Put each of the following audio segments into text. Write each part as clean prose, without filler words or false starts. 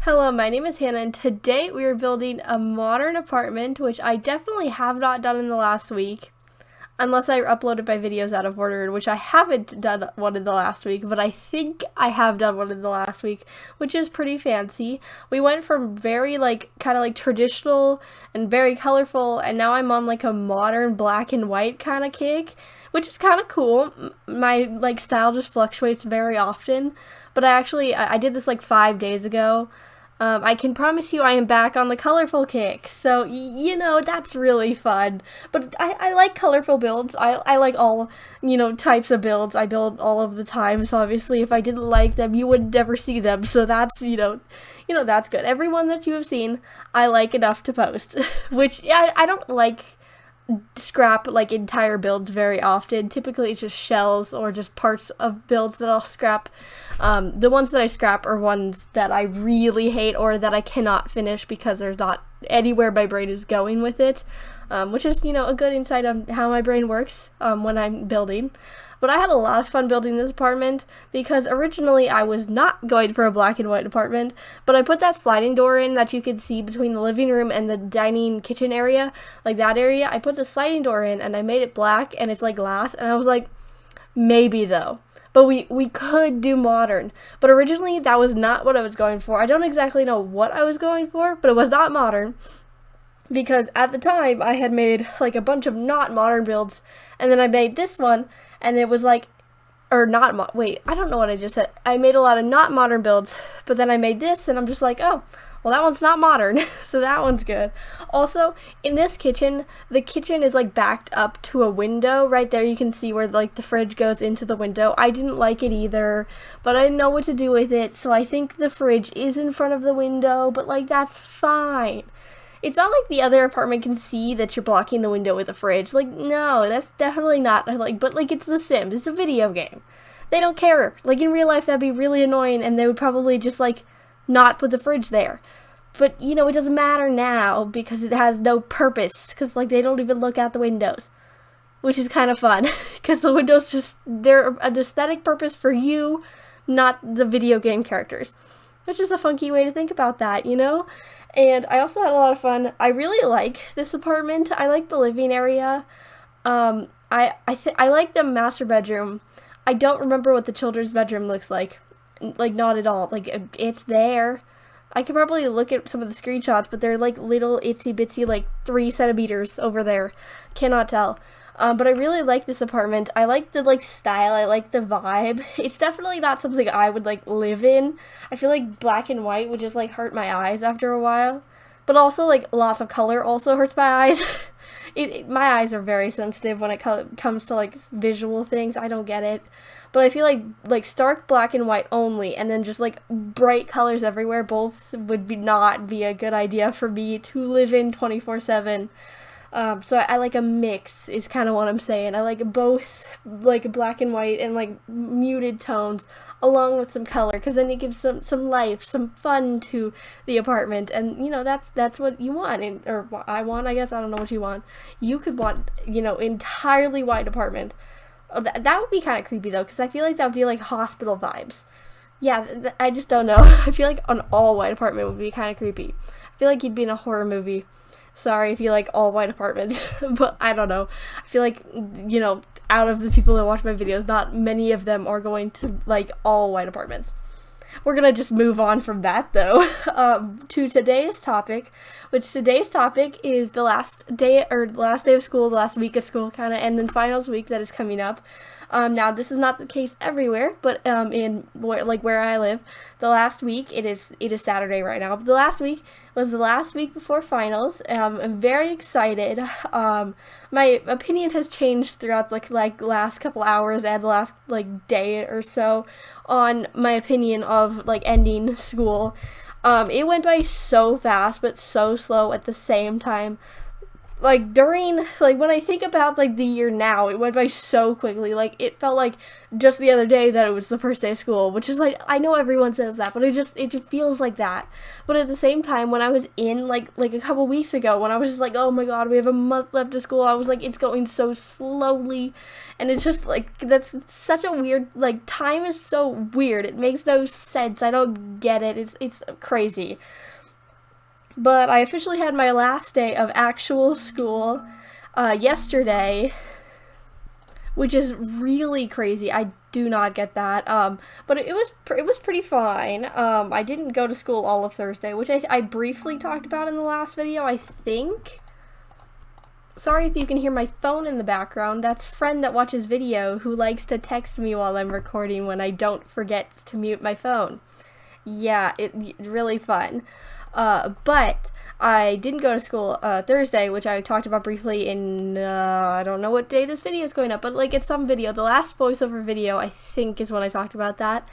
Hello, my name is Hannah, and today we are building a modern apartment, which I definitely have not done in the last week, unless I uploaded my videos out of order, which I haven't done one in the last week, but I think I have done one in the last week, which is pretty fancy. We went from very, kind of traditional and very colorful, and now I'm on, a modern black and white kind of kick, which is kind of cool. My, style just fluctuates very often, but I did this, 5 days ago. I can promise you I am back on the colorful kick, so, that's really fun. But I like colorful builds. I like all, types of builds. I build all of the time, so obviously if I didn't like them, you would never see them, so that's, that's good. Everyone that you have seen, I like enough to post, which, I don't like scrap entire builds very often. Typically it's just shells or just parts of builds that I'll scrap. The ones that I scrap are ones that I really hate or that I cannot finish because there's not anywhere my brain is going with it, which is a good insight on how my brain works when I'm building. But I had a lot of fun building this apartment because originally I was not going for a black and white apartment, but I put that sliding door in that you could see between the living room and the dining kitchen area, that area. I put the sliding door in and I made it black and it's glass, and I was like, maybe though. But we could do modern. But originally that was not what I was going for. I don't exactly know what I was going for, but it was not modern. Because at the time I had made a bunch of not modern builds, and then I made this one, and it was I don't know what I just said. I made a lot of not modern builds, but then I made this, and I'm just oh, well, that one's not modern, so that one's good. Also, in this kitchen, the kitchen is backed up to a window. Right there you can see where the fridge goes into the window. I didn't like it either, but I didn't know what to do with it, so I think the fridge is in front of the window, but that's fine. It's not like the other apartment can see that you're blocking the window with a fridge. No, that's definitely not, but it's The Sims. It's a video game. They don't care. In real life, that'd be really annoying, and they would probably just, not put the fridge there. But, it doesn't matter now, because it has no purpose, because, they don't even look out the windows. Which is kind of fun, because the windows they're an aesthetic purpose for you, not the video game characters. Which is a funky way to think about that, And I also had a lot of fun. I really like this apartment. I like the living area. I like the master bedroom. I don't remember what the children's bedroom looks like. Not at all. It's there. I could probably look at some of the screenshots, but they're little itsy bitsy 3 centimeters over there. Cannot tell. But I really like this apartment. I like the style. I like the vibe. It's definitely not something I would live in. I feel black and white would just hurt my eyes after a while. But also lots of color also hurts my eyes. My eyes are very sensitive when it comes to visual things. I don't get it. But I feel like stark black and white only, and then just bright colors everywhere, both would not be a good idea for me to live in 24/7. So I like a mix is kind of what I'm saying. I like both black and white and muted tones along with some color, because then it gives some life, some fun to the apartment, and that's what you want, or what I want, I guess. I don't know what you want. You could want entirely white apartment. Oh, that would be kind of creepy though, because I feel that would be hospital vibes. Yeah, I just don't know. I feel an all white apartment would be kind of creepy. I feel you'd be in a horror movie. Sorry if you like all white apartments, but I don't know. I feel out of the people that watch my videos, not many of them are going to like all white apartments. We're gonna just move on from that though, to today's topic, which today's topic is the last day of school, the last week of school kind of, and then finals week that is coming up. Now this is not the case everywhere, but in where I live, the last week, it is Saturday right now, but the last week was the last week before finals. I'm very excited. My opinion has changed throughout last couple hours and the last day or so on my opinion of ending school. It went by so fast but so slow at the same time. like during, like when I think about like the year now, it went by so quickly. Like it felt like just the other day that it was the first day of school, which is like, I know everyone says that, but it just feels like that. But at the same time, when I was in like a couple weeks ago, when I was just like, oh my god, we have a month left of school, I was like, it's going so slowly. And it's just like, that's such a weird, like, time is so weird. It makes no sense. I don't get it. It's crazy. But I officially had my last day of actual school yesterday, which is really crazy. I do not get that. But it was pretty fine. I didn't go to school all of Thursday, which I briefly talked about in the last video, I think. Sorry if you can hear my phone in the background. That's friend that watches video who likes to text me while I'm recording when I don't forget to mute my phone. Yeah, it's really fun. But I didn't go to school Thursday, which I talked about briefly in, I don't know what day this video is going up, but like it's some video. The last voiceover video, I think, is when I talked about that.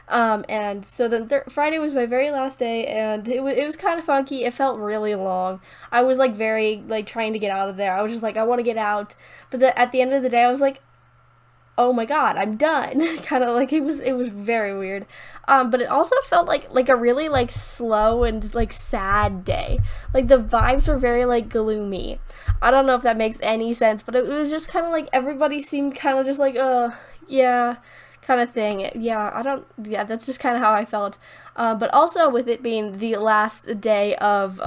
And so then Friday was my very last day, and it was kind of funky. It felt really long. I was like very like trying to get out of there. I was just like, I want to get out. But at the end of the day, I was like, oh my god, I'm done. Kind of like it was very weird. But it also felt like a really like slow and like sad day. Like the vibes were very like gloomy. I don't know if that makes any sense, but it was just kind of like everybody seemed kind of just like, yeah, kind of thing. Yeah, that's just kind of how I felt. But also with it being the last day of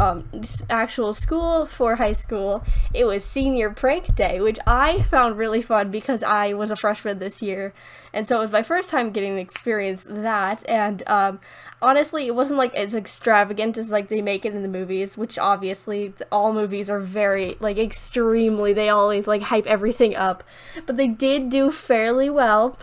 actual school for high school, it was senior prank day, which I found really fun because I was a freshman this year, and so it was my first time getting to experience that. And honestly, it wasn't like as extravagant as like they make it in the movies, which obviously all movies are very like extremely, they always like hype everything up, but they did do fairly well.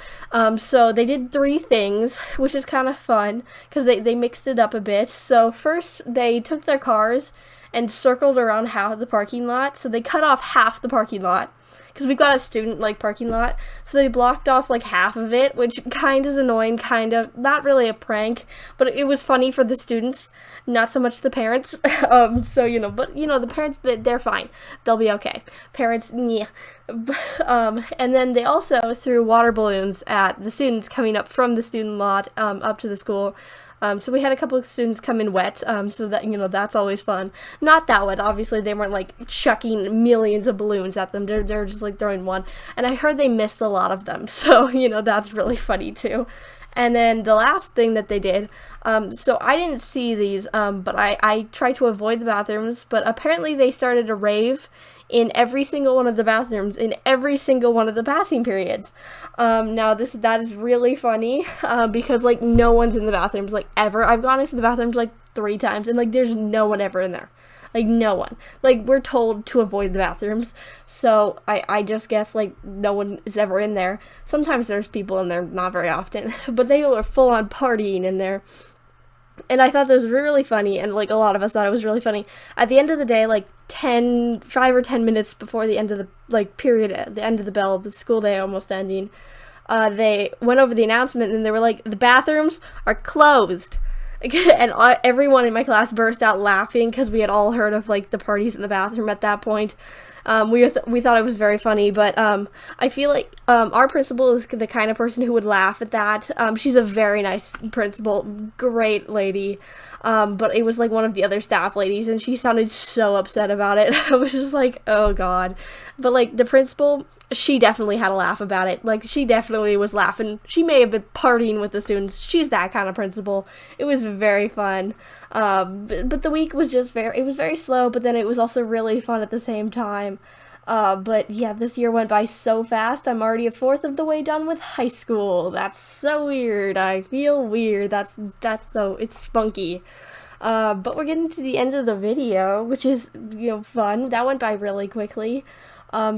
So they did 3 things, which is kind of fun because they mixed it up a bit. So first they took their cars and circled around half the parking lot. So they cut off half the parking lot because we've got a student like parking lot. So they blocked off like half of it, which kind of is annoying, kind of not really a prank, but it was funny for the students, not so much the parents. So but the parents, they're fine. They'll be okay. Parents, yeah. And then they also threw water balloons at the students coming up from the student lot up to the school. So we had a couple of students come in wet, so that, that's always fun. Not that wet, obviously. They weren't, like, chucking millions of balloons at them. They're just, like, throwing one. And I heard they missed a lot of them, so, that's really funny, too. And then the last thing that they did, so I didn't see these, but I tried to avoid the bathrooms, but apparently they started a rave in every single one of the bathrooms, in every single one of the passing periods. Now that is really funny, because like no one's in the bathrooms like ever. I've gone into the bathrooms like 3 times and like there's no one ever in there. Like no one. Like we're told to avoid the bathrooms, so I just guess like no one is ever in there. Sometimes there's people in there, not very often, but they were full on partying in there. And I thought this was really funny, and like a lot of us thought it was really funny. At the end of the day, like 5 or 10 minutes before the end of the like period, at the end of the bell, the school day almost ending, they went over the announcement and they were like, the bathrooms are closed. And everyone in my class burst out laughing because we had all heard of like the parties in the bathroom at that point. We thought it was very funny, but I feel like our principal is the kind of person who would laugh at that. She's a very nice principal, great lady, but it was like one of the other staff ladies, and she sounded so upset about it. I was just like, oh god. But like the principal, she definitely had a laugh about it. Like, she definitely was laughing. She may have been partying with the students. She's that kind of principal. It was very fun. But the week was just it was very slow, but then it was also really fun at the same time. But yeah, this year went by so fast. I'm already 1/4 of the way done with high school. That's so weird. I feel weird. It's spunky. But we're getting to the end of the video, which is, fun. That went by really quickly.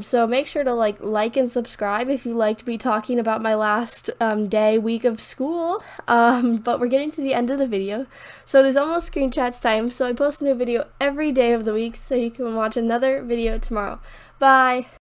So make sure to like and subscribe if you liked me talking about my last week of school. But we're getting to the end of the video, so it is almost screenshots time. So I post a new video every day of the week, so you can watch another video tomorrow. Bye!